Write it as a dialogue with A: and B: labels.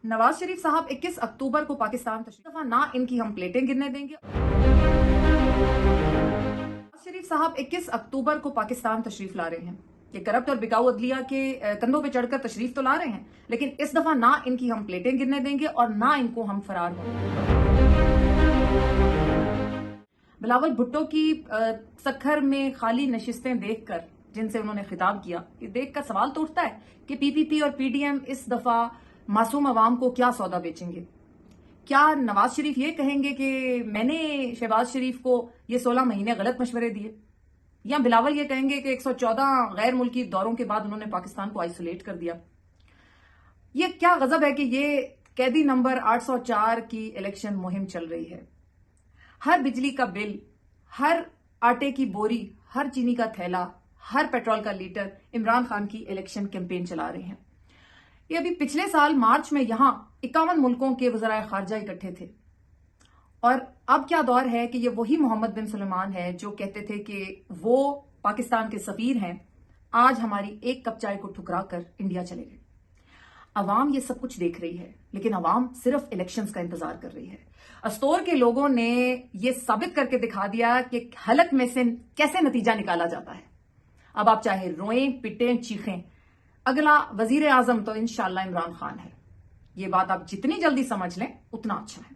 A: नवाज शरीफ साहब 21 अक्टूबर को पाकिस्तान तशरीफ दफा ना इनकी हम प्लेटें गिरने देंगे। नवाज शरीफ साहब 21 अक्टूबर को पाकिस्तान तशरीफ ला रहे हैं। ये करप्ट और बिकाऊ अदलिया के कंधों पे चढ़कर तशरीफ तो ला रहे हैं, लेकिन इस दफा ना इनकी हम प्लेटें गिरने देंगे और ना इनको हम फरार होंगे। बिलावल भुट्टो की सखर में खाली नशिस्तें देखकर जिनसे उन्होंने खिताब किया, ये देखकर सवाल तो उठता है कि पीपीपी और पीडीएम इस दफा मासूम अवाम को क्या सौदा बेचेंगे। क्या नवाज शरीफ ये कहेंगे कि मैंने शहबाज शरीफ को ये 16 महीने गलत मशवरे दिए, या बिलावल ये कहेंगे कि 114 गैर मुल्की दौरों के बाद उन्होंने पाकिस्तान को आइसोलेट कर दिया। ये क्या गजब है कि ये कैदी नंबर 804 की इलेक्शन मुहिम चल रही है। हर बिजली का बिल, हर आटे की बोरी, हर चीनी का थैला, हर पेट्रोल का लीटर इमरान खान की इलेक्शन कैंपेन चला रहे हैं। ये अभी पिछले साल मार्च में यहां 51 मुल्कों के वज़राए खारजा इकट्ठे थे, और अब क्या दौर है कि ये वही मोहम्मद बिन सुलेमान है जो कहते थे कि वो पाकिस्तान के सफीर हैं, आज हमारी एक कप चाय को ठुकरा कर इंडिया चले गए। अवाम ये सब कुछ देख रही है, लेकिन अवाम सिर्फ इलेक्शंस का इंतजार कर रही है। अस्तोर के लोगों ने ये साबित करके दिखा दिया कि हलक में से कैसे नतीजा निकाला जाता है। अब आप चाहे रोएं, पिटें, चीखें, अगला वजीर आजम तो इंशाल्लाह इमरान खान है। ये बात आप जितनी जल्दी समझ लें उतना अच्छा है।